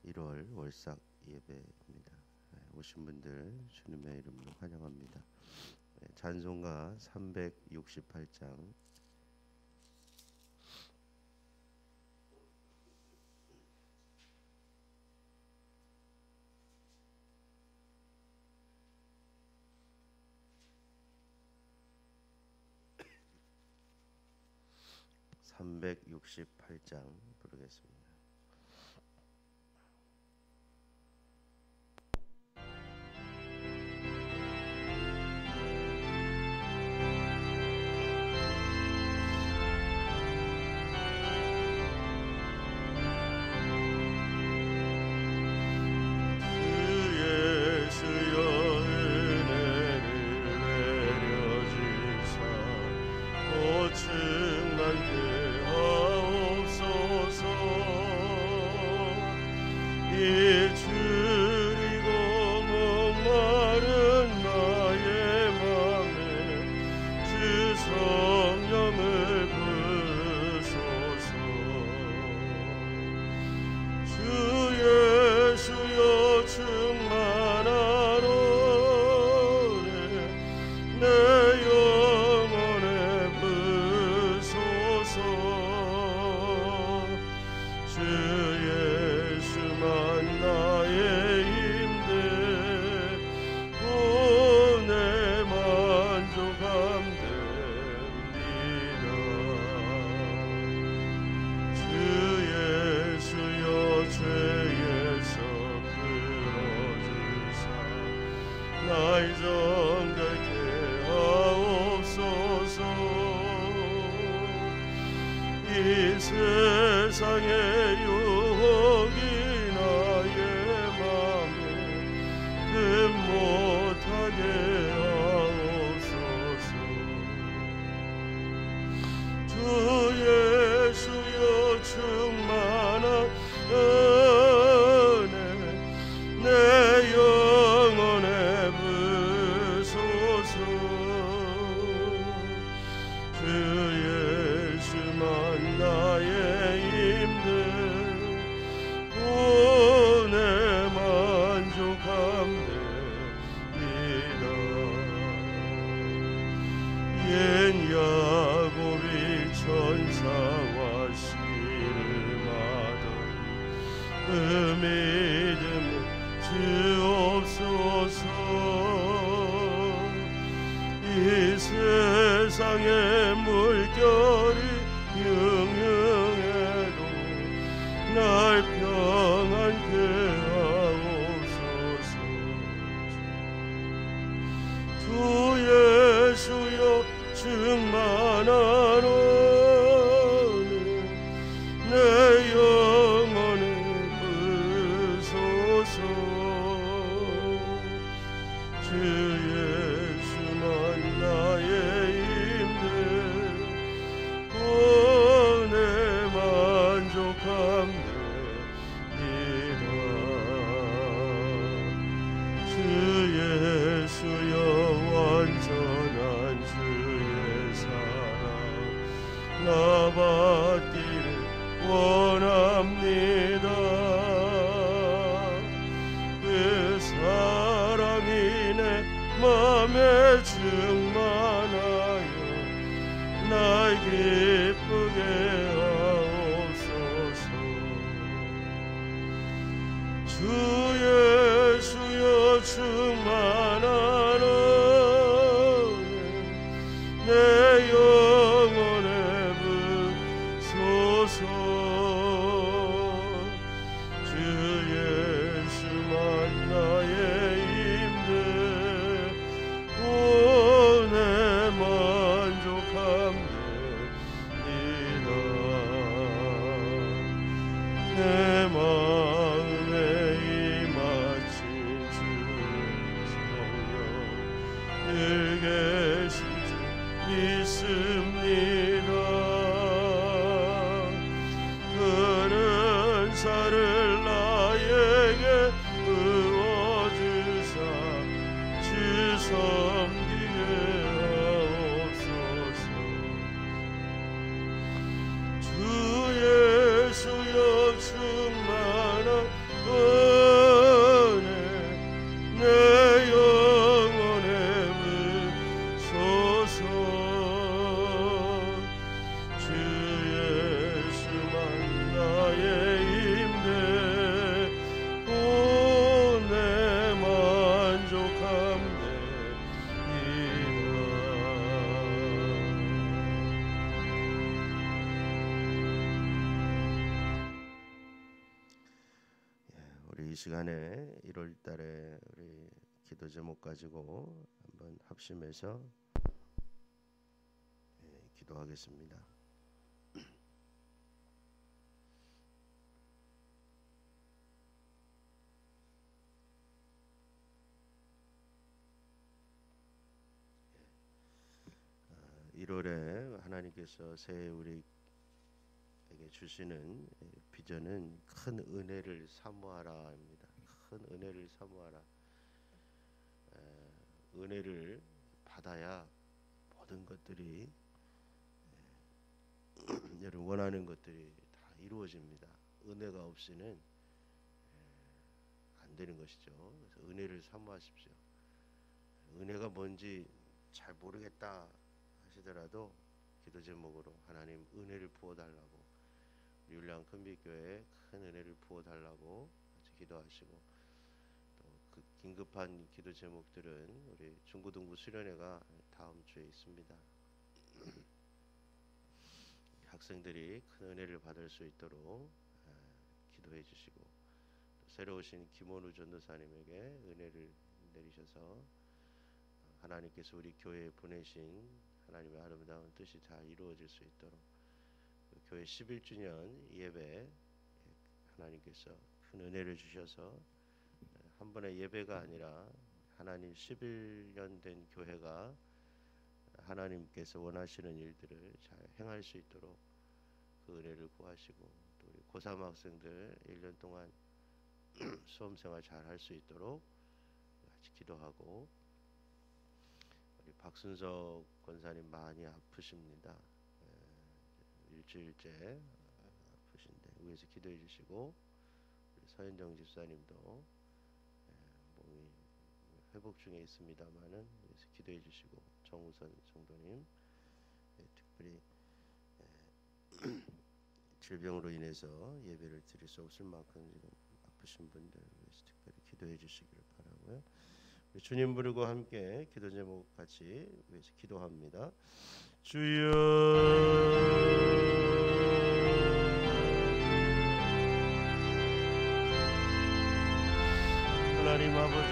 1월 월삭 예배입니다. 오신 분들 주님의 이름으로 환영합니다. 찬송가 368장 부르겠습니다. 이 세상의 유혹이 나의 맘에 금 못하게 하옵소서. 주 예수여 충만한 은혜 내 영혼에 부소서. 주 예수만 나의 힘들 오늘 만족함됩니다. 옛 야곱이 천사와 씨름하던 그 믿음을 주옵소서. 이 세상의 물결이 흉흉해도 날 평안케 하옵소서. 주 예수여 충만한 은혜 내 영혼에 부소서. 주 예수만 나의 힘들 오늘 만족함됩니다. 주 예수여 완전한 주의 사랑 나 받기를 원합니다. 그 사랑이 내 맘에 충만하여 날 기쁘게 하옵소서. 주 예수여 충만한 은혜 내 영혼에 부소서. 주 예수만 나의 힘들 오늘 만족함됩니다. 내 마음에 임하신 주의 성령 늘 계신 줄 믿습니다. 그 은사를 나에게 부어주사 주 섬기게 하옵소서. 주 예수여 충만한 은혜 내 영혼에 부소서. 주 예수만 나의 힘대 오 내 만족함되이다. 우리 이 시간에 1월달에 우리 기도 제목 가지고 한번 합심해서 기도하겠습니다. 예. 1월에 하나님께서 새해 우리에게 주시는 비전은 큰 은혜를 사모하라입니다. 큰 은혜를 사모하라. 은혜를 받아야 모든 것들이 여러분 원하는 것들이 다 이루어집니다. 은혜가 없이는 안 되는 것이죠. 그래서 은혜를 사모하십시오. 은혜가 뭔지 잘 모르겠다 하시더라도 기도 제목으로 하나님 은혜를 부어달라고, 율량 큰빛교회에 큰 은혜를 부어달라고 같이 기도하시고, 또 그 긴급한 기도 제목들은 우리 중고등부 수련회가 다음 주에 있습니다. 학생들이 큰 은혜를 받을 수 있도록 기도해 주시고, 또 새로 오신 김원우 전도사님에게 은혜를 내리셔서 하나님께서 우리 교회에 보내신 하나님의 아름다운 뜻이 다 이루어질 수 있도록, 교회 11주년 예배 하나님께서 큰 은혜를 주셔서 한 번의 예배가 아니라 하나님 11년 된 교회가 하나님께서 원하시는 일들을 잘 행할 수 있도록 그 은혜를 구하시고, 또 우리 고3 학생들 1년 동안 수험생활 잘 할 수 있도록 같이 기도하고, 우리 박순석 권사님 많이 아프십니다. 일주일째 아프신데 위에서 기도해 주시고, 우리 서현정 집사님도 몸이 회복 중에 있습니다만은 위에서 기도해 주시고, 정우선 성도님 특별히 질병으로 인해서 예배를 드릴 수 없을 만큼 지금 아프신 분들 위해서 특별히 기도해 주시기를 바라고요. 우리 주님 부르고 함께 기도 제목 같이 위해서 기도합니다. 주여 하나님 아버지,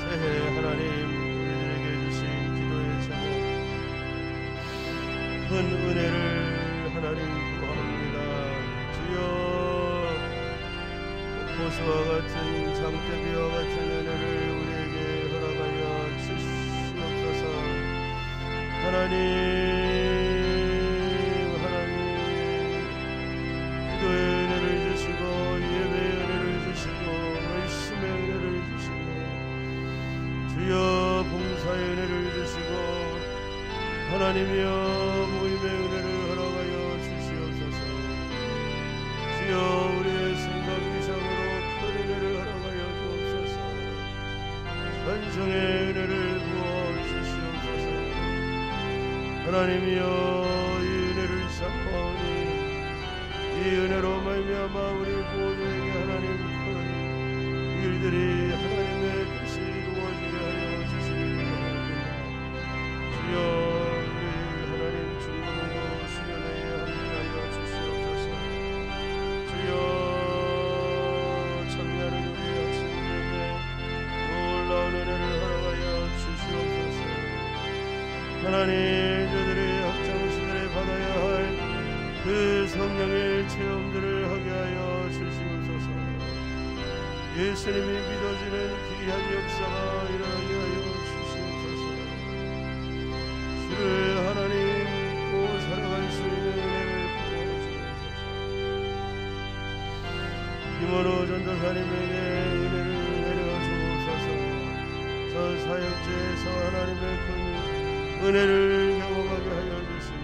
새해 하나님 우리들에게 주신 기도의 제목 큰 은혜를 하나님 구합니다. 주여 폭포수와 같은 장대비와 같은 은혜를 우리에게 허락하여 주시옵소서. 하나님 기도의 은혜를 주시고, 예배의 은혜를 주시고, 말씀의 은혜를 주시고, 주여 봉사의 은혜를 주시고, 하나님이여 모임의 은혜를 허락하여 주시옵소서. 주여 우리의 생각 이상으로 큰 은혜를 허락하여 주옵소서. 천성의 은혜를 부어 주시옵소서. 하나님이여 이 은혜를 사모하오니 이 은혜로 말미암아 우리 모두에게 하나님 큰 일들이 하나님의 뜻이 이루어지게 하여 주시기 바랍니다. 주여 우리 하나님 중고등부 수련회에 함께하여 주시옵소서. 주여 참여하는 우리 학생들에게 놀라운 은혜를 허락하여 주시옵소서. 하나님 저들의 학창시절에 받아야 할 그 성령의 체험들을 하게 하여 주시옵소서. 예수님이 믿어지는 귀한 역사가 일어나게 하여 주시옵소서. 주를 하나님 믿고 살아갈 수 있는 은혜를 부어주옵소서. 김원호 전도사님에게 은혜를 내려주옵소서. 저 사역지에서 하나님의 큰 은혜를 경험하게 하여 주시옵소서.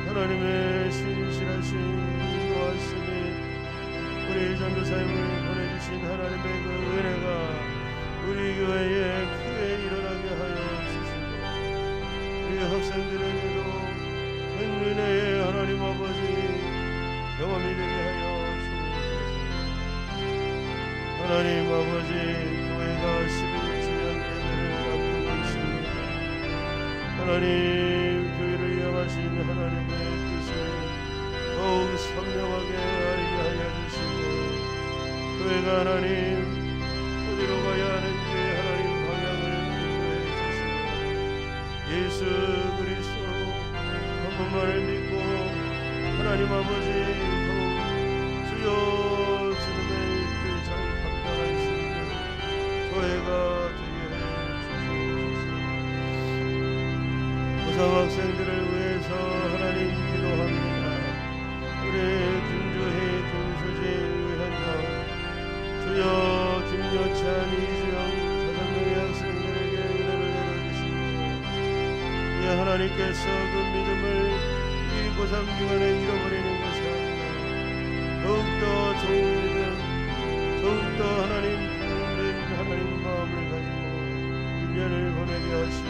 하나님의 신실하신 인도하심이 우리 전도사님을 보내주신 하나님의 그 은혜가 우리 교회에 크게 일어나게 하여 주시고 우리 학생들에게도 큰 은혜의 하나님 아버지 경험이 되게 하여 주옵소서. 하나님 아버지, 교회가 11주년 예배를 앞두고 있습니다. 하나님, 교회를 향하신 하나님의 뜻을 더욱 선명하게 알게 하여 주시고 교회가 하나님 어디로 가야 하는지 하나님 방향을 인도해 주시고 예수 그리스도 한 분만을 믿고 하나님 아버지 더욱 주여 주님의 일을 잘 감당할 수 있는 교회가 되게 해 주시옵소서. 고삼 학생들을 위해서 하나님 기도합니다. 우리 김주희, 김수진, 위현정, 주여 김여찬, 이주영 5명의 학생들에게 은혜를 내려주시고 하나님께서 그 믿음을 이 고3 기간에 잃어버리는 것이 아니라 더욱더 좋은 믿음, 더욱더 하나님 부은 하나님 마음을 가지고 1년을 보내게 하시고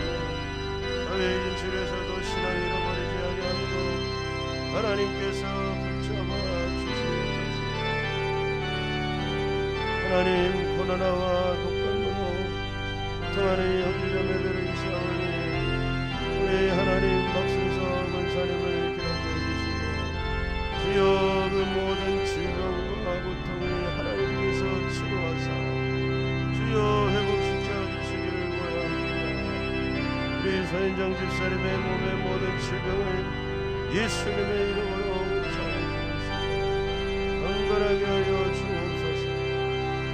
사회에 진출해서도 신앙 잃어버리지 아니하도록 하나님께서 붙잡아 주시옵소서. 하나님, 고난과 독감으로 고통하는 형제자매들을 있사오니 우리 하나님 박순서 권사님을 기억해 주시고 주여 그 모든 질병과 고통을 하나님께서 치료하사 주여 회복시켜 주시기를 원합니다. 우리 서현정 집사님의 몸의 모든 질병을 예수님의 이름으로 잘해주시고 건강하게 하여 주옵소서.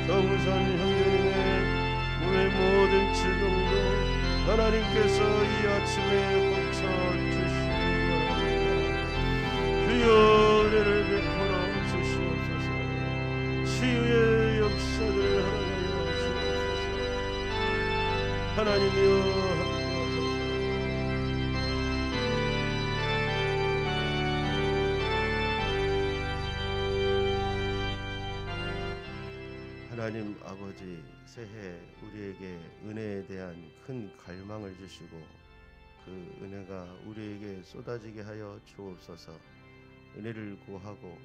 정우선 형제님의 몸의 모든 질병도 하나님께서 이 아침에 고쳐주시기 바랍니다. 주여 은혜를 베풀어 주시옵소서. 치유의 역사를 하여 주옵소서. 하나님이여 하나님 아버지, 새해 우리에게 은혜에 대한 큰 갈망을 주시고 그 은혜가 우리에게 쏟아지게 하여 주옵소서. 은혜를 구하고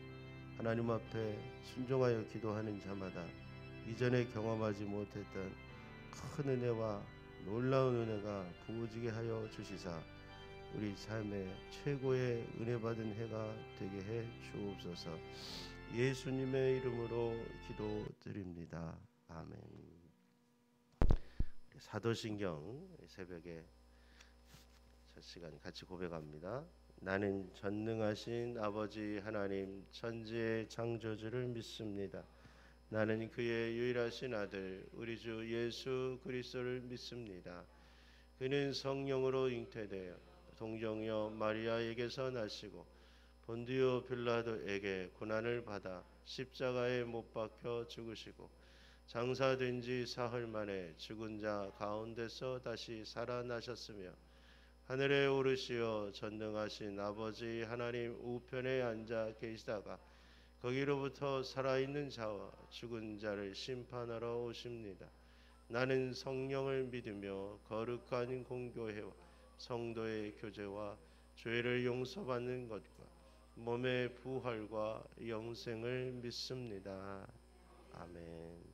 하나님 앞에 순종하여 기도하는 자마다 이전에 경험하지 못했던 큰 은혜와 놀라운 은혜가 부어지게 하여 주시사 우리 삶의 최고의 은혜 받은 해가 되게 해 주옵소서. 예수님의 이름으로 기도드립니다. 아멘. 사도신경 새벽에 첫 시간 같이 고백합니다. 나는 전능하신 아버지 하나님 천지의 창조주를 믿습니다. 나는 그의 유일하신 아들 우리 주 예수 그리스도를 믿습니다. 그는 성령으로 잉태되어 동정녀 마리아에게서 나시고 본디오 빌라도에게 고난을 받아 십자가에 못 박혀 죽으시고 장사된 지 사흘 만에 죽은 자 가운데서 다시 살아나셨으며 하늘에 오르시어 전능하신 아버지 하나님 우편에 앉아 계시다가 거기로부터 살아있는 자와 죽은 자를 심판하러 오십니다. 나는 성령을 믿으며 거룩한 공교회와 성도의 교제와 죄를 용서받는 것과 몸의 부활과 영생을 믿습니다. 아멘.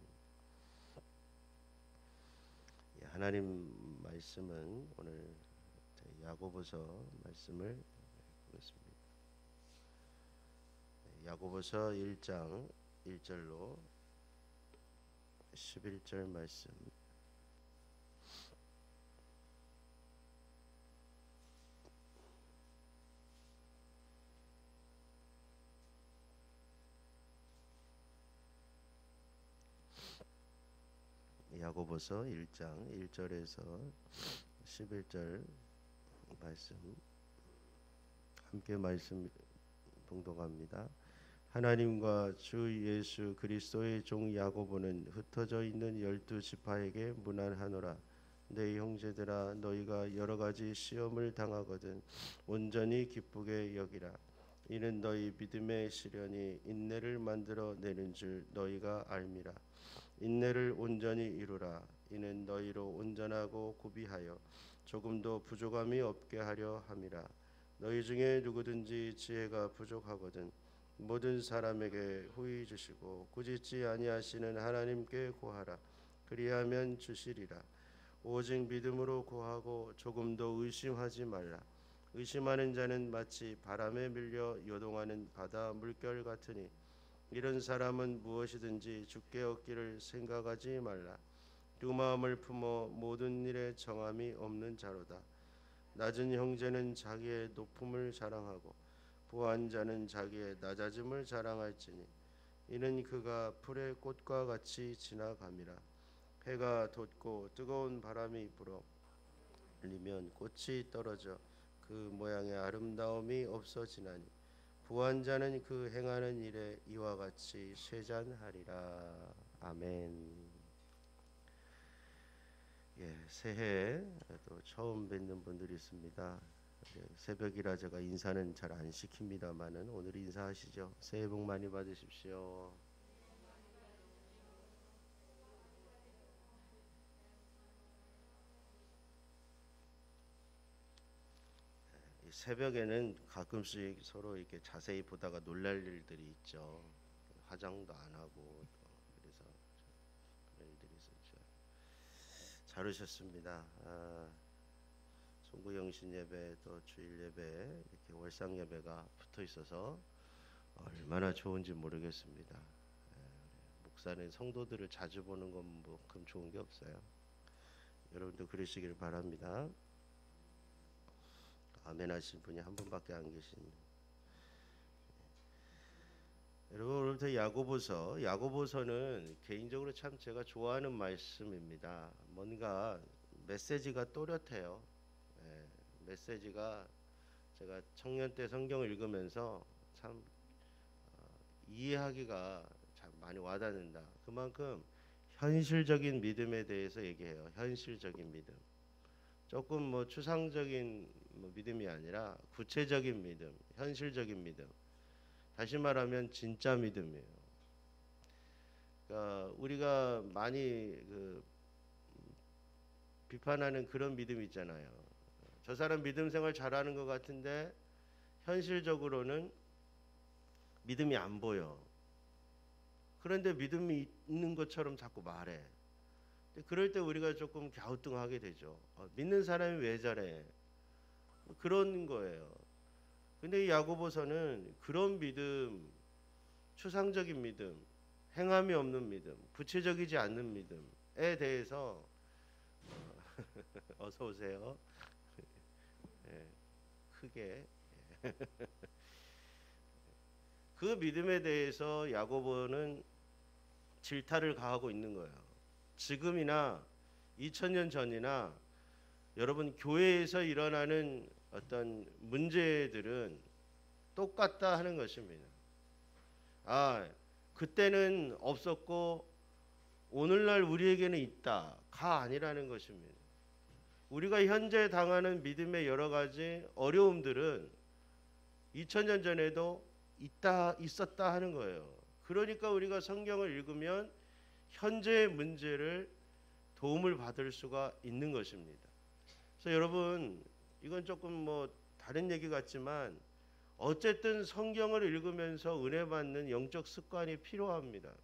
하나님 말씀은 오늘 야고보서 말씀을 보겠습니다. 야고보서 1장 1절로 11절 말씀. 야고보서 1장 1절에서 11절 말씀 함께 말씀 봉독합니다. 하나님과 주 예수 그리스도의 종 야고보는 흩어져 있는 12지파에게 문안하노라. 내 형제들아, 너희가 여러 가지 시험을 당하거든 온전히 기쁘게 여기라. 이는 너희 믿음의 시련이 인내를 만들어 내는 줄 너희가 알미라. 인내를 온전히 이루라. 이는 너희로 온전하고 구비하여 조금도 부족함이 없게 하려 함이라. 너희 중에 누구든지 지혜가 부족하거든 모든 사람에게 후히 주시고 꾸짖지 아니하시는 하나님께 구하라. 그리하면 주시리라. 오직 믿음으로 구하고 조금도 의심하지 말라. 의심하는 자는 마치 바람에 밀려 요동하는 바다 물결 같으니 이런 사람은 무엇이든지 주께 얻기를 생각하지 말라. 두 마음을 품어 모든 일에 정함이 없는 자로다. 낮은 형제는 자기의 높음을 자랑하고 부한 자는 자기의 낮아짐을 자랑할지니 이는 그가 풀의 꽃과 같이 지나감이라. 해가 돋고 뜨거운 바람이 불어리면 꽃이 떨어져 그 모양의 아름다움이 없어지나니 부한 자는 그 행하는 일에 이와 같이 쇠잔하리라. 아멘. 새해 또 처음 뵙는 분들이 있습니다. 새벽이라 제가 인사는 잘 안 시킵니다만은 오늘 인사하시죠. 새해 복 많이 받으십시오. 새벽에는 가끔씩 서로 이렇게 자세히 보다가 놀랄 일들이 있죠. 화장도 안 하고 그래서 그런 일들이 있었죠. 잘 오셨습니다. 송구영신 예배 또 주일 예배 이렇게 월상 예배가 붙어 있어서 얼마나 좋은지 모르겠습니다. 목사는 성도들을 자주 보는 것만큼 좋은 게 없어요. 여러분도 그러시길 바랍니다. 아멘 하신 분이 한 분밖에 안 계십니다. 여러분 오늘부터 야고보서는 개인적으로 참 제가 좋아하는 말씀입니다. 뭔가 메시지가 또렷해요. 메시지가 제가 청년 때 성경을 읽으면서 참 이해하기가 참 많이 와닿는다. 그만큼 현실적인 믿음에 대해서 얘기해요. 현실적인 믿음. 조금 뭐 추상적인 믿음이 아니라 구체적인 믿음, 현실적인 믿음. 다시 말하면 진짜 믿음이에요. 그러니까 우리가 많이 비판하는 그런 믿음 있잖아요. 저 사람 믿음 생활 잘하는 것 같은데 현실적으로는 믿음이 안 보여. 그런데 믿음이 있는 것처럼 자꾸 말해. 그럴 때 우리가 조금 갸우뚱하게 되죠. 믿는 사람이 왜 잘해? 그런 거예요. 근데 이 야고보서는 그런 믿음, 추상적인 믿음, 행함이 없는 믿음, 구체적이지 않는 믿음에 대해서 어서 오세요. 크게 그 믿음에 대해서 야고보는 질타를 가하고 있는 거예요. 지금이나 2000년 전이나 여러분 교회에서 일어나는 어떤 문제들은 똑같다 하는 것입니다. 그때는 없었고 오늘날 우리에게는 있다가 아니라는 것입니다. 우리가 현재 당하는 믿음의 여러 가지 어려움들은 2000년 전에도 있었다 하는 거예요. 그러니까 우리가 성경을 읽으면 현재의 문제를 도움을 받을 수가 있는 것입니다. 그래서 여러분 이건 조금 뭐 다른 얘기 같지만 어쨌든 성경을 읽으면서 은혜 받는 영적 습관이 필요합니다.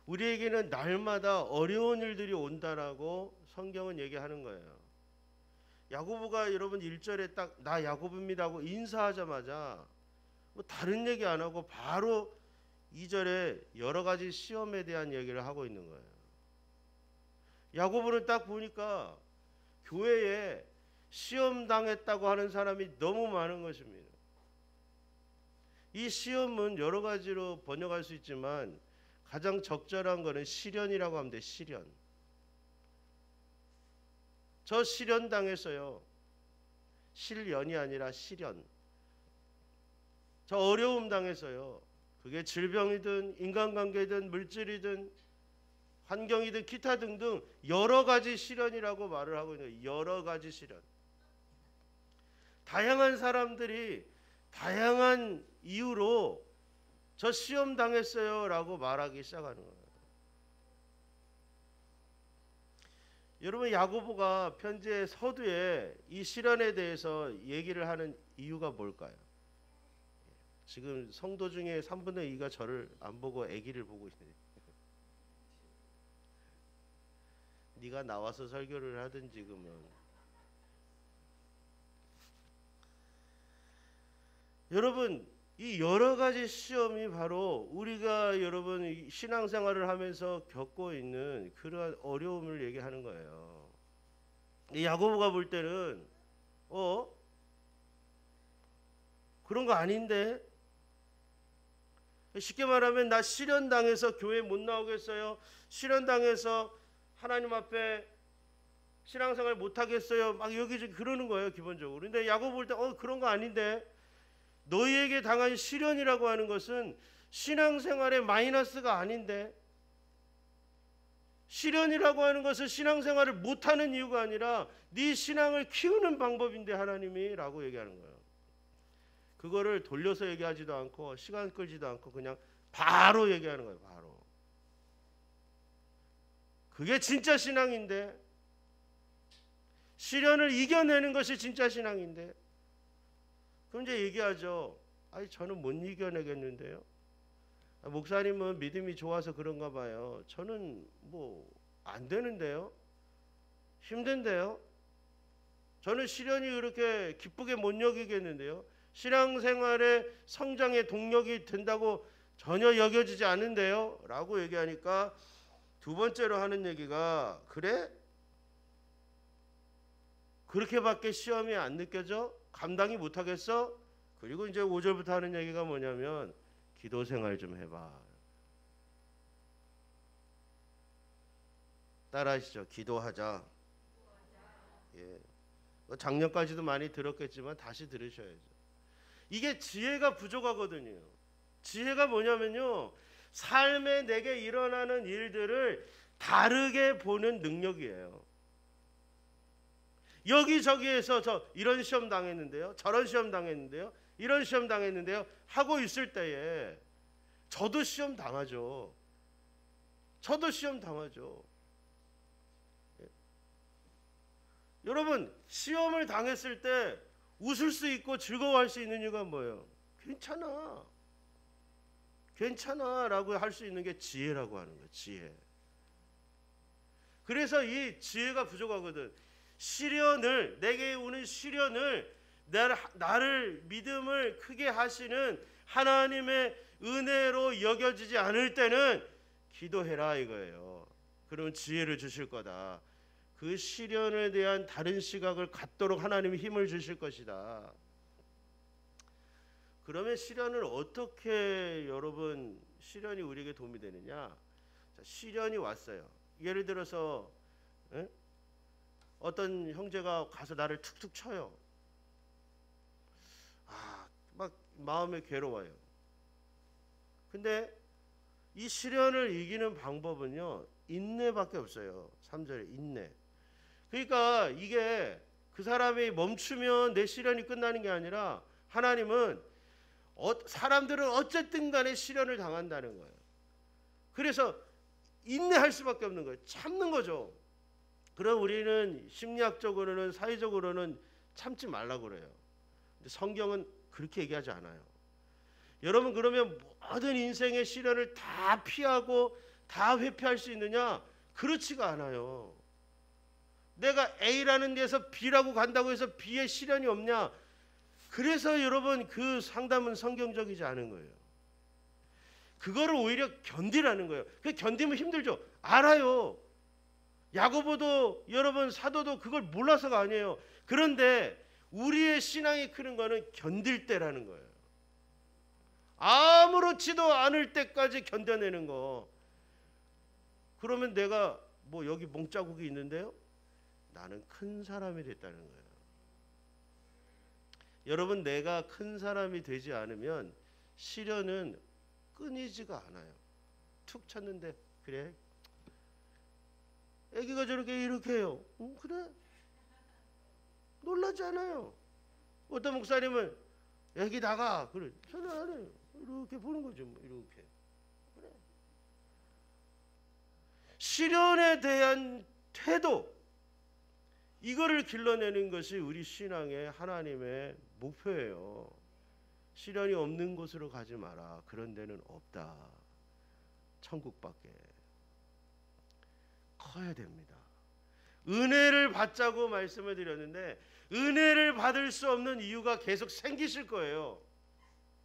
우리에게는 날마다 어려운 일들이 온다라고 성경은 얘기하는 거예요. 야고보가 여러분 1절에 딱 나 야고보입니다 하고 인사하자마자 뭐 다른 얘기 안 하고 바로 2절에 여러 가지 시험에 대한 얘기를 하고 있는 거예요. 야고보는 딱 보니까 교회에 시험 당했다고 하는 사람이 너무 많은 것입니다. 이 시험은 여러 가지로 번역할 수 있지만 가장 적절한 것은 시련이라고 하면 돼. 시련. 저 시련 당했어요. 실연이 아니라 시련. 저 어려움 당했어요. 그게 질병이든 인간관계든 물질이든 환경이든 기타 등등 여러 가지 시련이라고 말을 하고 있는 거예요. 여러 가지 시련. 다양한 사람들이 다양한 이유로 저 시험 당했어요 라고 말하기 시작하는 거예요. 여러분, 야고보가 편지의 서두에 이 시련에 대해서 얘기를 하는 이유가 뭘까요? 지금 성도 중에 3분의 2가 저를 안 보고 아기를 보고 있네요. 네가 나와서 설교를 하든 지금은. 여러분, 이 여러 가지 시험이 바로 우리가 여러분 신앙생활을 하면서 겪고 있는 그러한 어려움을 얘기하는 거예요. 이 야고보가 볼 때는 그런 거 아닌데, 쉽게 말하면 나 시련 당해서 교회 못 나오겠어요. 시련 당해서 하나님 앞에 신앙생활 못 하겠어요. 막 여기저기 그러는 거예요, 기본적으로. 근데 야고보 볼 때 그런 거 아닌데, 너희에게 당한 시련이라고 하는 것은 신앙생활의 마이너스가 아닌데, 시련이라고 하는 것은 신앙생활을 못하는 이유가 아니라 네 신앙을 키우는 방법인데 하나님이 라고 얘기하는 거예요. 그거를 돌려서 얘기하지도 않고 시간 끌지도 않고 그냥 바로 얘기하는 거예요. 바로. 그게 진짜 신앙인데, 시련을 이겨내는 것이 진짜 신앙인데, 그럼 이제 얘기하죠. 아니, 저는 못 이겨내겠는데요. 목사님은 믿음이 좋아서 그런가 봐요. 저는 뭐 안 되는데요. 힘든데요. 저는 시련이 그렇게 기쁘게 못 여기겠는데요. 신앙생활의 성장의 동력이 된다고 전혀 여겨지지 않는데요. 라고 얘기하니까 두 번째로 하는 얘기가, 그래? 그렇게밖에 시험이 안 느껴져? 감당이 못하겠어? 그리고 이제 5절부터 하는 얘기가 뭐냐면, 기도 생활 좀 해봐. 따라하시죠. 기도하자. 예. 작년까지도 많이 들었겠지만 다시 들으셔야죠. 이게 지혜가 부족하거든요. 지혜가 뭐냐면요, 삶에 내게 일어나는 일들을 다르게 보는 능력이에요. 여기저기에서 저 이런 시험 당했는데요, 저런 시험 당했는데요, 이런 시험 당했는데요 하고 있을 때에 저도 시험 당하죠. 저도 시험 당하죠. 여러분, 시험을 당했을 때 웃을 수 있고 즐거워할 수 있는 이유가 뭐예요? 괜찮아. 괜찮아 라고 할 수 있는 게 지혜라고 하는 거예요. 지혜. 그래서 이 지혜가 부족하거든. 시련을, 내게 오는 시련을 나를 믿음을 크게 하시는 하나님의 은혜로 여겨지지 않을 때는 기도해라 이거예요. 그러면 지혜를 주실 거다. 그 시련에 대한 다른 시각을 갖도록 하나님이 힘을 주실 것이다. 그러면 시련을 어떻게, 여러분, 시련이 우리에게 도움이 되느냐? 자, 시련이 왔어요. 예를 들어서 어떤 형제가 가서 나를 툭툭 쳐요. 막 마음이 괴로워요. 근데 이 시련을 이기는 방법은요, 인내밖에 없어요. 3절에 인내. 그러니까 이게 그 사람이 멈추면 내 시련이 끝나는 게 아니라, 하나님은 사람들은 어쨌든 간에 시련을 당한다는 거예요. 그래서 인내할 수밖에 없는 거예요. 참는 거죠. 그럼 우리는 심리학적으로는, 사회적으로는 참지 말라고 그래요. 근데 성경은 그렇게 얘기하지 않아요. 여러분, 그러면 모든 인생의 시련을 다 피하고 다 회피할 수 있느냐? 그렇지가 않아요. 내가 A라는 데서 B라고 간다고 해서 B의 시련이 없냐? 그래서 여러분, 그 상담은 성경적이지 않은 거예요. 그거를 오히려 견디라는 거예요. 그 견디면 힘들죠. 알아요. 야고보도 여러분 사도도 그걸 몰라서가 아니에요. 그런데 우리의 신앙이 크는 거는 견딜 때라는 거예요. 아무렇지도 않을 때까지 견뎌내는 거. 그러면 내가 뭐 여기 몽자국이 있는데요, 나는 큰 사람이 됐다는 거예요. 여러분, 내가 큰 사람이 되지 않으면 시련은 끊이지가 않아요. 툭 쳤는데, 그래, 애기가 저렇게 이렇게 해요. 그래, 놀라지 않아요. 어떤 목사님은 여기다가 그래. 저는 안 해요. 이렇게 보는 거죠. 뭐 이렇게. 그래. 시련에 대한 태도, 이거를 길러내는 것이 우리 신앙의 하나님의 목표예요. 시련이 없는 곳으로 가지 마라. 그런 데는 없다. 천국밖에. 커야 됩니다. 은혜를 받자고 말씀을 드렸는데 은혜를 받을 수 없는 이유가 계속 생기실 거예요.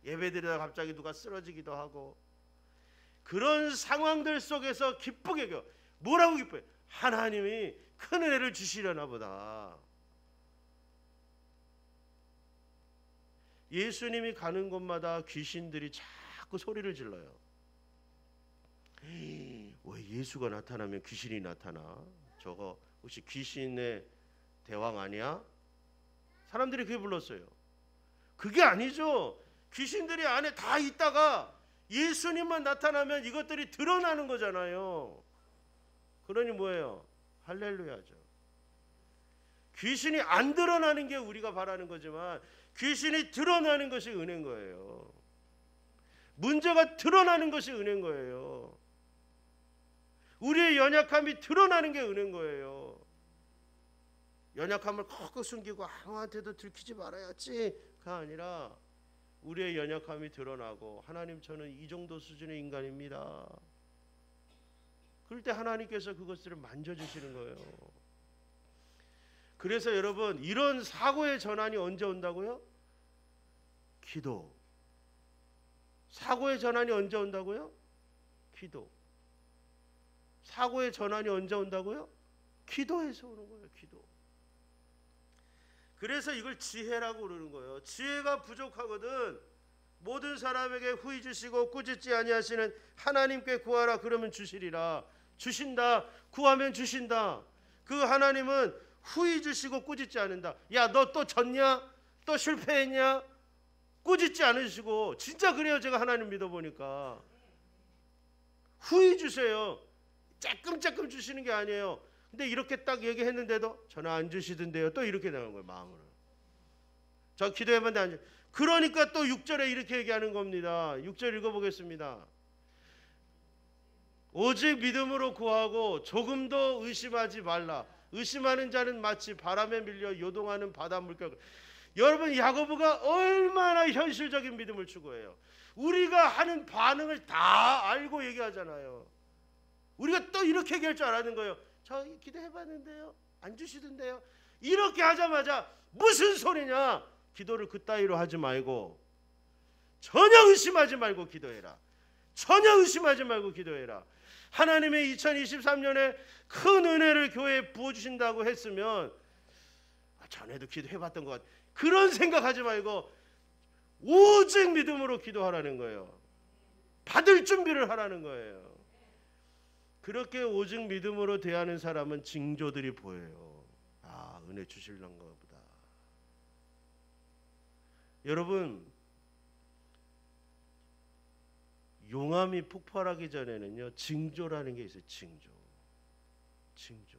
예배드리다가 갑자기 누가 쓰러지기도 하고, 그런 상황들 속에서 기쁘게 겨. 뭐라고 기뻐요? 하나님이 큰 은혜를 주시려나 보다. 예수님이 가는 곳마다 귀신들이 자꾸 소리를 질러요. 왜 예수가 나타나면 귀신이 나타나? 저거 혹시 귀신의 대왕 아니야? 사람들이 그게 불렀어요. 그게 아니죠. 귀신들이 안에 다 있다가 예수님만 나타나면 이것들이 드러나는 거잖아요. 그러니 뭐예요? 할렐루야죠. 귀신이 안 드러나는 게 우리가 바라는 거지만 귀신이 드러나는 것이 은혜인 거예요. 문제가 드러나는 것이 은혜인 거예요. 우리의 연약함이 드러나는 게 은혜인 거예요. 연약함을 콕콕 숨기고 아무한테도 들키지 말아야지가 아니라 우리의 연약함이 드러나고, 하나님 저는 이 정도 수준의 인간입니다. 그럴 때 하나님께서 그것들을 만져주시는 거예요. 그래서 여러분, 이런 사고의 전환이 언제 온다고요? 기도. 사고의 전환이 언제 온다고요? 기도. 사고의 전환이 언제 온다고요? 기도에서 오는 거예요. 기도. 그래서 이걸 지혜라고 그러는 거예요. 지혜가 부족하거든 모든 사람에게 후히 주시고 꾸짖지 아니하시는 하나님께 구하라 그러면 주시리라. 주신다. 구하면 주신다. 그 하나님은 후히 주시고 꾸짖지 않는다. 야, 너 또 졌냐? 또 실패했냐? 꾸짖지 않으시고, 진짜 그래요. 제가 하나님 믿어보니까 후히 주세요. 조금 주시는 게 아니에요. 근데 이렇게 딱 얘기했는데도 저는 안 주시던데요. 또 이렇게 나오는 거예요. 마음으로. 저 기도해봤는데 안 주. 그러니까 또 6절에 이렇게 얘기하는 겁니다. 6절 읽어보겠습니다. 오직 믿음으로 구하고 조금도 의심하지 말라. 의심하는 자는 마치 바람에 밀려 요동하는 바다 물결. 여러분, 야고보가 얼마나 현실적인 믿음을 추구해요. 우리가 하는 반응을 다 알고 얘기하잖아요. 우리가 또 이렇게 얘기할 줄 알았는 거예요. 저 기도해봤는데요, 안 주시던데요. 이렇게 하자마자 무슨 소리냐? 기도를 그따위로 하지 말고 전혀 의심하지 말고 기도해라. 전혀 의심하지 말고 기도해라. 하나님의 2023년에 큰 은혜를 교회에 부어주신다고 했으면 전에도 기도해봤던 것 같아. 그런 생각하지 말고 오직 믿음으로 기도하라는 거예요. 받을 준비를 하라는 거예요. 그렇게 오직 믿음으로 대하는 사람은 징조들이 보여요. 아, 은혜 주실런가 보다. 여러분, 용암이 폭발하기 전에는요, 징조라는 게 있어요. 징조.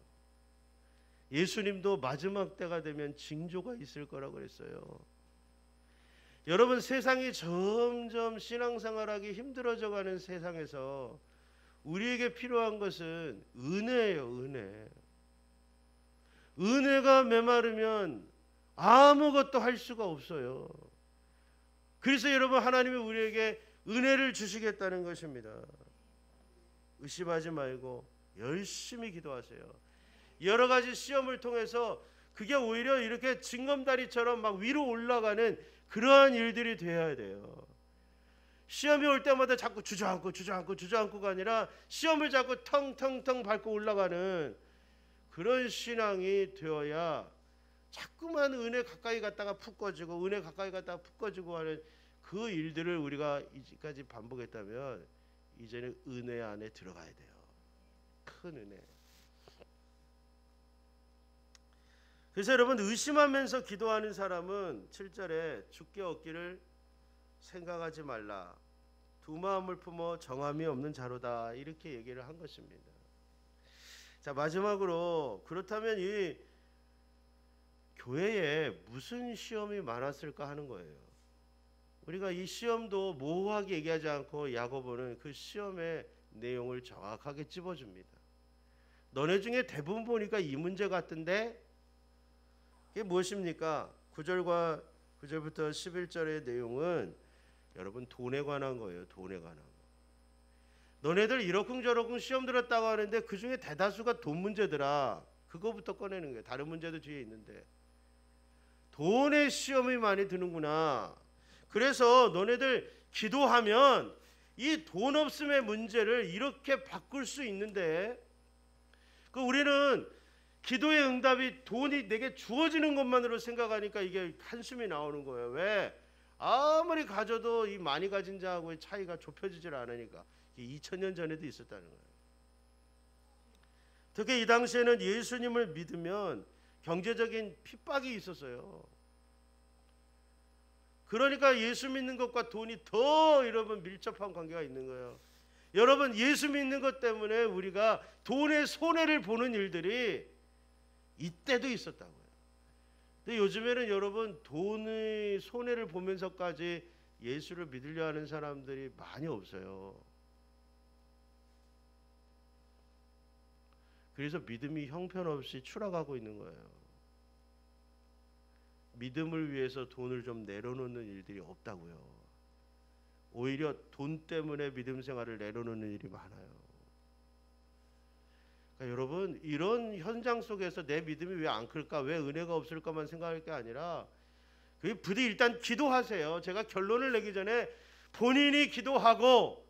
예수님도 마지막 때가 되면 징조가 있을 거라고 그랬어요. 여러분, 세상이 점점 신앙생활하기 힘들어져 가는 세상에서 우리에게 필요한 것은 은혜예요. 은혜. 은혜가 메마르면 아무것도 할 수가 없어요. 그래서 여러분, 하나님이 우리에게 은혜를 주시겠다는 것입니다. 의심하지 말고 열심히 기도하세요. 여러 가지 시험을 통해서 그게 오히려 이렇게 징검다리처럼 막 위로 올라가는 그러한 일들이 되어야 돼요. 시험이 올 때마다 자꾸 주저앉고가 아니라 시험을 자꾸 텅텅텅 밟고 올라가는 그런 신앙이 되어야 자꾸만 은혜 가까이 갔다가 푹 꺼지고 은혜 가까이 갔다가 푹 꺼지고 하는 그 일들을 우리가 이제까지 반복했다면 이제는 은혜 안에 들어가야 돼요. 큰 은혜. 그래서 여러분, 의심하면서 기도하는 사람은 7절에 주께 얻기를 생각하지 말라. 두 마음을 품어 정함이 없는 자로다. 이렇게 얘기를 한 것입니다. 자, 마지막으로, 그렇다면 이 교회에 무슨 시험이 많았을까 하는 거예요. 우리가 이 시험도 모호하게 얘기하지 않고 야고보는 그 시험의 내용을 정확하게 찝어줍니다. 너네 중에 대부분 보니까 이 문제 같은데 이게 무엇입니까? 9절과 9절부터 11절의 내용은 여러분 돈에 관한 거예요. 돈에 관한 거. 너네들 이러쿵저러쿵 시험 들었다고 하는데 그 중에 대다수가 돈 문제더라. 그거부터 꺼내는 거예요. 다른 문제도 뒤에 있는데 돈의 시험이 많이 드는구나. 그래서 너네들 기도하면 이 돈 없음의 문제를 이렇게 바꿀 수 있는데 우리는 기도의 응답이 돈이 내게 주어지는 것만으로 생각하니까 이게 한숨이 나오는 거예요. 왜? 아무리 가져도 이 많이 가진 자하고의 차이가 좁혀지질 않으니까. 2000년 전에도 있었다는 거예요. 특히 이 당시에는 예수님을 믿으면 경제적인 핍박이 있었어요. 그러니까 예수 믿는 것과 돈이 더 여러분 밀접한 관계가 있는 거예요. 여러분 예수 믿는 것 때문에 우리가 돈의 손해를 보는 일들이 이때도 있었다고요. 근데 요즘에는 여러분 돈의 손해를 보면서까지 예수를 믿으려 하는 사람들이 많이 없어요. 그래서 믿음이 형편없이 추락하고 있는 거예요. 믿음을 위해서 돈을 좀 내려놓는 일들이 없다고요. 오히려 돈 때문에 믿음 생활을 내려놓는 일이 많아요. 그러니까 여러분 이런 현장 속에서 내 믿음이 왜 안 클까? 왜 은혜가 없을까만 생각할 게 아니라 부디 일단 기도하세요. 제가 결론을 내기 전에 본인이 기도하고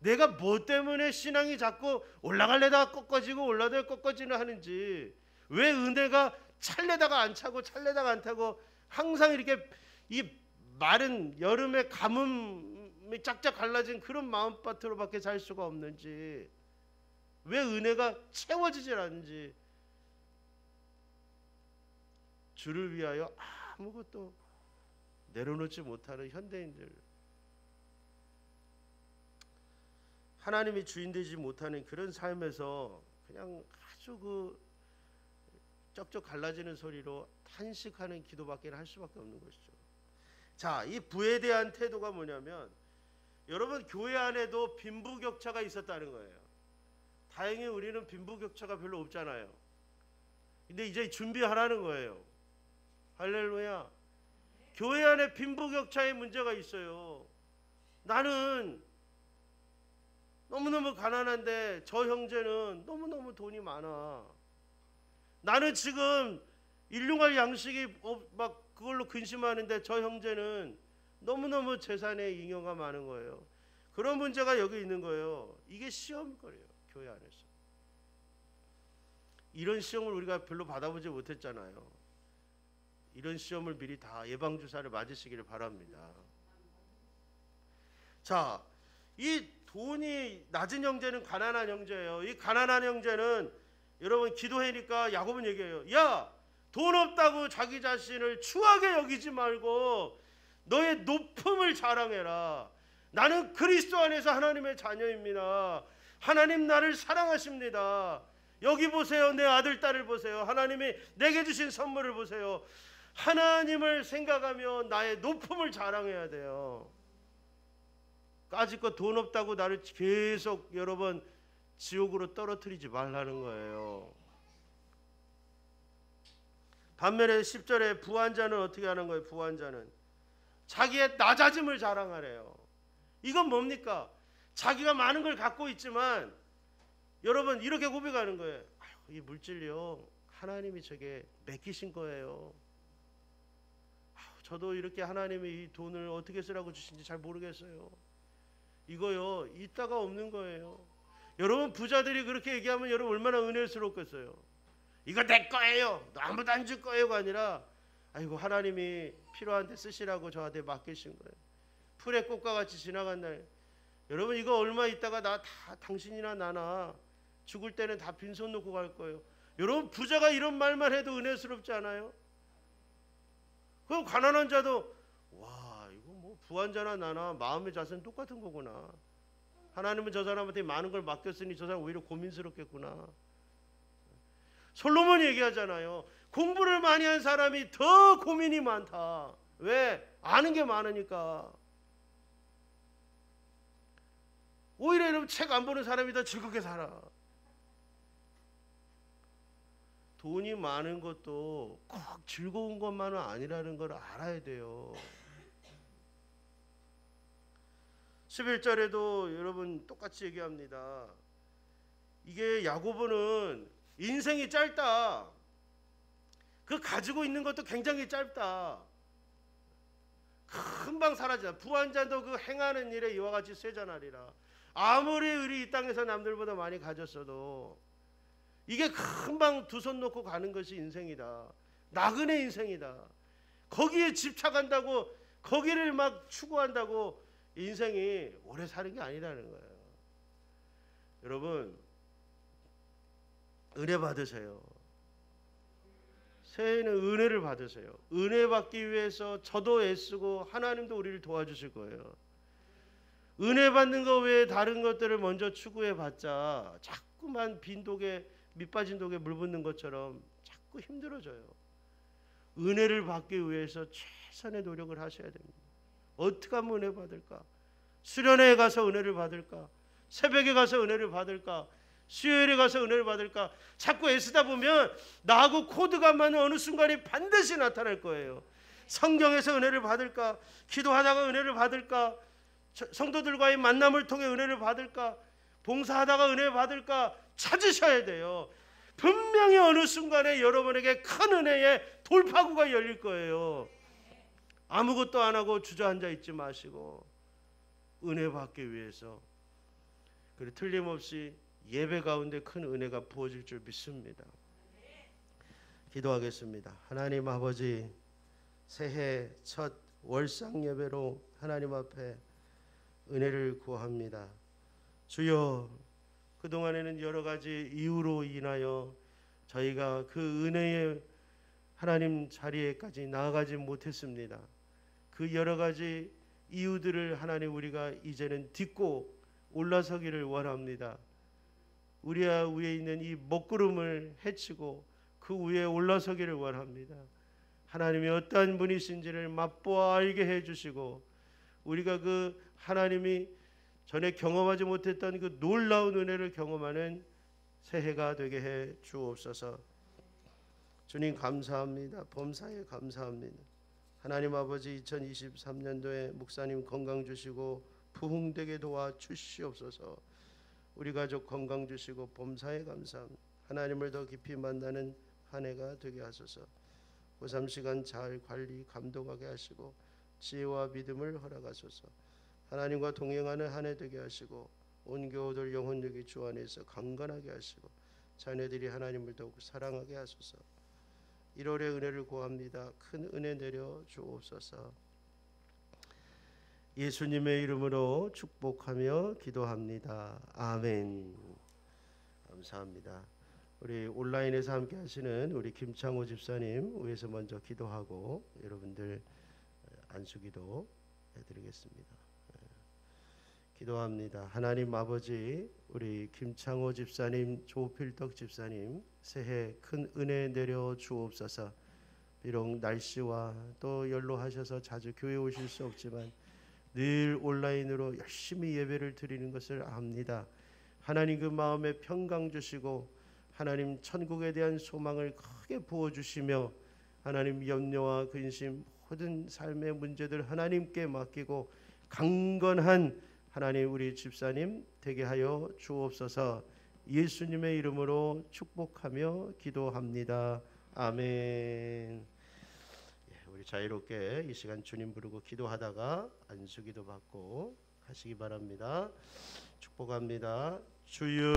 내가 뭐 때문에 신앙이 자꾸 올라가려다가 꺾어지고 올라가다가 꺾어지는 하는지, 왜 은혜가 찰래다가 안 차고 찰래다가 안 타고 항상 이렇게 이 마른 여름에 가뭄이 짝짝 갈라진 그런 마음밭으로밖에 살 수가 없는지, 왜 은혜가 채워지질 않는지, 주를 위하여 아무것도 내려놓지 못하는 현대인들, 하나님이 주인 되지 못하는 그런 삶에서 그냥 아주 쩍쩍 갈라지는 소리로 탄식하는 기도밖에 할 수밖에 없는 것이죠. 자, 이 부에 대한 태도가 뭐냐면, 여러분 교회 안에도 빈부격차가 있었다는 거예요. 다행히 우리는 빈부격차가 별로 없잖아요. 근데 이제 준비하라는 거예요. 할렐루야. 교회 안에 빈부격차의 문제가 있어요. 나는 너무너무 가난한데 저 형제는 너무너무 돈이 많아. 나는 지금 일용할 양식이 막 그걸로 근심하는데 저 형제는 너무너무 재산에 잉여가 많은 거예요. 그런 문제가 여기 있는 거예요. 이게 시험거리예요. 교회 안에서. 이런 시험을 우리가 별로 받아보지 못했잖아요. 이런 시험을 미리 다 예방주사를 맞으시기를 바랍니다. 자, 이 돈이 낮은 형제는 가난한 형제예요. 이 가난한 형제는 여러분 기도하니까 야고보는 얘기해요. 야, 돈 없다고 자기 자신을 추하게 여기지 말고 너의 높음을 자랑해라. 나는 그리스도 안에서 하나님의 자녀입니다. 하나님 나를 사랑하십니다. 여기 보세요. 내 아들 딸을 보세요. 하나님이 내게 주신 선물을 보세요. 하나님을 생각하며 나의 높음을 자랑해야 돼요. 까짓것 돈 없다고 나를 계속 여러분 지옥으로 떨어뜨리지 말라는 거예요. 반면에 10절에 부한자는 어떻게 하는 거예요? 부한자는 자기의 낮아짐을 자랑하래요. 이건 뭡니까? 자기가 많은 걸 갖고 있지만 여러분 이렇게 고백하는 거예요. 이 물질이요, 하나님이 저게 맡기신 거예요. 저도 이렇게 하나님이 이 돈을 어떻게 쓰라고 주신지 잘 모르겠어요. 이거요, 있다가 없는 거예요. 여러분 부자들이 그렇게 얘기하면 여러분 얼마나 은혜스럽겠어요. 이거 내 거예요, 아무도 안 줄 거예요가 아니라, 아이고 하나님이 필요한 데 쓰시라고 저한테 맡기신 거예요. 풀의 꽃과 같이 지나간 날, 여러분 이거 얼마 있다가 나 다 당신이나 나나 죽을 때는 다 빈손 놓고 갈 거예요. 여러분 부자가 이런 말만 해도 은혜스럽지 않아요? 그럼 가난한 자도 와, 이거 뭐 부한자나 나나 마음의 자세는 똑같은 거구나. 하나님은 저 사람한테 많은 걸 맡겼으니 저 사람 오히려 고민스럽겠구나. 솔로몬이 얘기하잖아요. 공부를 많이 한 사람이 더 고민이 많다. 왜? 아는 게 많으니까. 오히려 여러분 책 안 보는 사람이 더 즐겁게 살아. 돈이 많은 것도 꼭 즐거운 것만은 아니라는 걸 알아야 돼요. 11절에도 여러분 똑같이 얘기합니다. 이게 야고보는 인생이 짧다. 그 가지고 있는 것도 굉장히 짧다. 금방 사라진다. 부한자도 그 행하는 일에 이와 같이 쇠잔하리라. 아무리 우리 이 땅에서 남들보다 많이 가졌어도 이게 금방 두 손 놓고 가는 것이 인생이다. 나그네 인생이다. 거기에 집착한다고, 거기를 막 추구한다고 인생이 오래 사는 게 아니라는 거예요. 여러분, 은혜 받으세요. 새해에는 은혜를 받으세요. 은혜 받기 위해서 저도 애쓰고 하나님도 우리를 도와주실 거예요. 은혜 받는 거 외에 다른 것들을 먼저 추구해 봤자 자꾸만 빈 독에, 밑 빠진 독에 물 붓는 것처럼 자꾸 힘들어져요. 은혜를 받기 위해서 최선의 노력을 하셔야 됩니다. 어떻게 하면 은혜 받을까? 수련회에 가서 은혜를 받을까? 새벽에 가서 은혜를 받을까? 수요일에 가서 은혜를 받을까? 자꾸 애쓰다 보면 나하고 코드가 맞는 어느 순간이 반드시 나타날 거예요. 성경에서 은혜를 받을까? 기도하다가 은혜를 받을까? 성도들과의 만남을 통해 은혜를 받을까? 봉사하다가 은혜를 받을까? 찾으셔야 돼요. 분명히 어느 순간에 여러분에게 큰 은혜의 돌파구가 열릴 거예요. 아무것도 안 하고 주저앉아 있지 마시고 은혜 받기 위해서, 그리고 틀림없이 예배 가운데 큰 은혜가 부어질 줄 믿습니다. 기도하겠습니다. 하나님 아버지, 새해 첫 월상 예배로 하나님 앞에 은혜를 구합니다. 주여, 그동안에는 여러 가지 이유로 인하여 저희가 그 은혜의 하나님 자리에까지 나아가지 못했습니다. 그 여러 가지 이유들을 하나님 우리가 이제는 딛고 올라서기를 원합니다. 우리 위에 있는 이 먹구름을 헤치고 그 위에 올라서기를 원합니다. 하나님이 어떠한 분이신지를 맛보아 알게 해주시고 우리가 그 하나님이 전에 경험하지 못했던 그 놀라운 은혜를 경험하는 새해가 되게 해 주옵소서. 주님 감사합니다. 범사에 감사합니다. 하나님 아버지, 2023년도에 목사님 건강 주시고 부흥되게 도와 주시옵소서. 우리 가족 건강 주시고 범사에 감사합니다. 하나님을 더 깊이 만나는 한 해가 되게 하소서. 고3 시간 잘 관리 감독하게 하시고 지혜와 믿음을 허락하소서. 하나님과 동행하는 한 해 되게 하시고 온 교우들 영혼력이 주 안에서 강건하게 하시고 자녀들이 하나님을 더욱 사랑하게 하소서. 1월의 은혜를 구합니다. 큰 은혜 내려 주옵소서. 예수님의 이름으로 축복하며 기도합니다. 아멘. 감사합니다. 우리 온라인에서 함께 하시는 우리 김창호 집사님 위해서 먼저 기도하고 여러분들 안수기도 해드리겠습니다. 기도합니다. 하나님 아버지, 우리 김창호 집사님, 조필덕 집사님 새해 큰 은혜 내려 주옵소서. 비록 날씨와 또 연로하셔서 자주 교회 오실 수 없지만 늘 온라인으로 열심히 예배를 드리는 것을 압니다. 하나님 그 마음에 평강 주시고 하나님 천국에 대한 소망을 크게 부어주시며 하나님 염려와 근심 모든 삶의 문제들 하나님께 맡기고 강건한 하나님 우리 집사님 되게 하여 주옵소서. 예수님의 이름으로 축복하며 기도합니다. 아멘. 우리 자유롭게 이 시간 주님 부르고 기도하다가 안수기도 받고 하시기 바랍니다. 축복합니다. 주여.